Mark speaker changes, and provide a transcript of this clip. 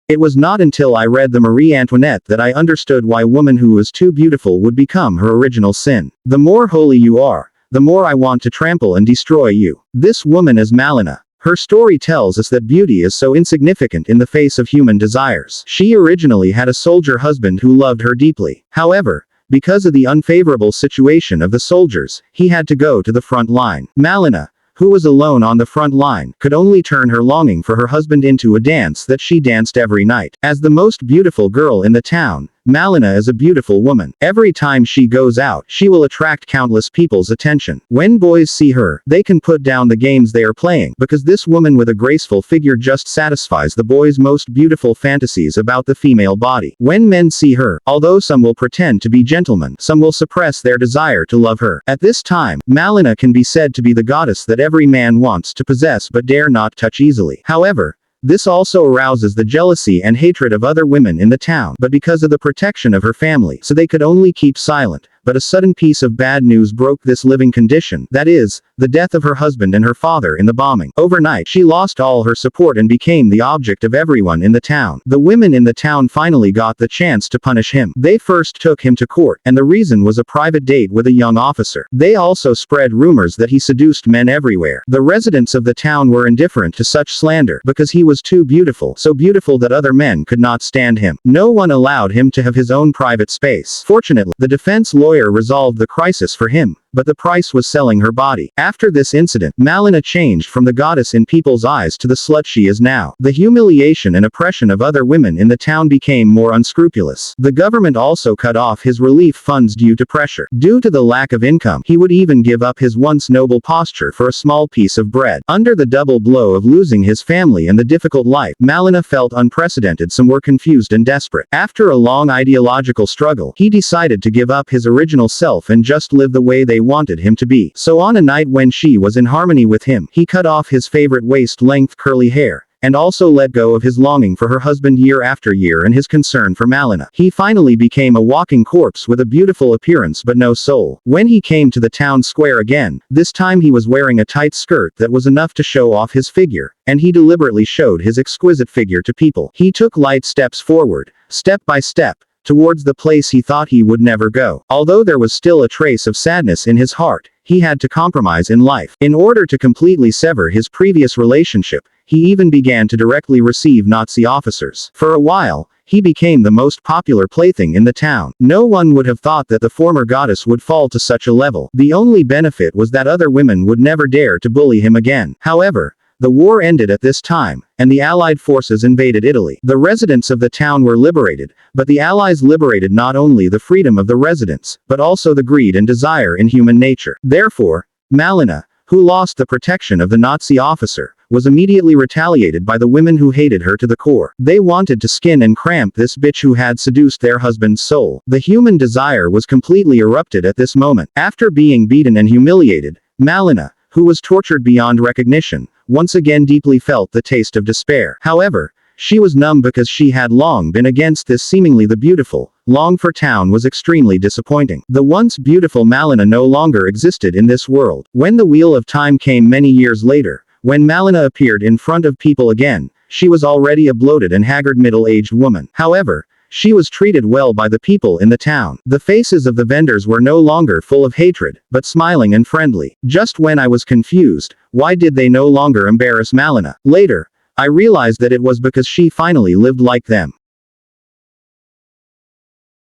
Speaker 1: It was not until I read the Marie Antoinette that I understood why a woman who was too beautiful would become her original sin. The more holy you are, the more I want to trample and destroy you. This woman is Malena. Her story tells us that beauty is so insignificant in the face of human desires. She originally had a soldier husband who loved her deeply. However, because of the unfavorable situation of the soldiers, he had to go to the front line. Malena, who was alone on the front line, could only turn her longing for her husband into a dance that she danced every night. As the most beautiful girl in the town, Malena is a beautiful woman. Every time she goes out, she will attract countless people's attention. When boys see her, they can put down the games they are playing, because this woman with a graceful figure just satisfies the boys' most beautiful fantasies about the female body. When men see her, although some will pretend to be gentlemen, some will suppress their desire to love her. At this time, Malena can be said to be the goddess that every man wants to possess but dare not touch easily. However, this also arouses the jealousy and hatred of other women in the town, but because of the protection of her family, so they could only keep silent. But a sudden piece of bad news broke this living condition, that is, the death of her husband and her father in the bombing. Overnight, she lost all her support and became the object of everyone in the town. The women in the town finally got the chance to punish him. They first took him to court, and the reason was a private date with a young officer. They also spread rumors that he seduced men everywhere. The residents of the town were indifferent to such slander, because he was too beautiful, so beautiful that other men could not stand him. No one allowed him to have his own private space. Fortunately, the defense lawyer resolved the crisis for him, but the price was selling her body. After this incident, Malena changed from the goddess in people's eyes to the slut she is now. The humiliation and oppression of other women in the town became more unscrupulous. The government also cut off his relief funds due to pressure. Due to the lack of income, he would even give up his once noble posture for a small piece of bread. Under the double blow of losing his family and the difficult life, Malena felt unprecedented. Some were confused and desperate. After a long ideological struggle, he decided to give up his original self and just live the way they wanted him to be. So on a night when she was in harmony with him, he cut off his favorite waist-length curly hair, and also let go of his longing for her husband year after year and his concern for Malena. He finally became a walking corpse with a beautiful appearance but no soul. When he came to the town square again, this time he was wearing a tight skirt that was enough to show off his figure, and he deliberately showed his exquisite figure to people. He took light steps forward, step by step, towards the place he thought he would never go. Although there was still a trace of sadness in his heart, he had to compromise in life. In order to completely sever his previous relationship, he even began to directly receive Nazi officers. For a while, he became the most popular plaything in the town. No one would have thought that the former goddess would fall to such a level. The only benefit was that other women would never dare to bully him again. However, the war ended at this time, and the Allied forces invaded Italy. The residents of the town were liberated, but the Allies liberated not only the freedom of the residents, but also the greed and desire in human nature. Therefore, Malena, who lost the protection of the Nazi officer, was immediately retaliated by the women who hated her to the core. They wanted to skin and cramp this bitch who had seduced their husband's soul. The human desire was completely erupted at this moment. After being beaten and humiliated, Malena, who was tortured beyond recognition, once again deeply felt the taste of despair. However, she was numb because she had long been against this seemingly the beautiful, long for town was extremely disappointing. The once beautiful Malena no longer existed in this world. When the wheel of time came many years later, when Malena appeared in front of people again, she was already a bloated and haggard middle-aged woman. However, she was treated well by the people in the town. The faces of the vendors were no longer full of hatred, but smiling and friendly. Just when I was confused, why did they no longer embarrass Malena? Later, I realized that it was because she finally lived like them.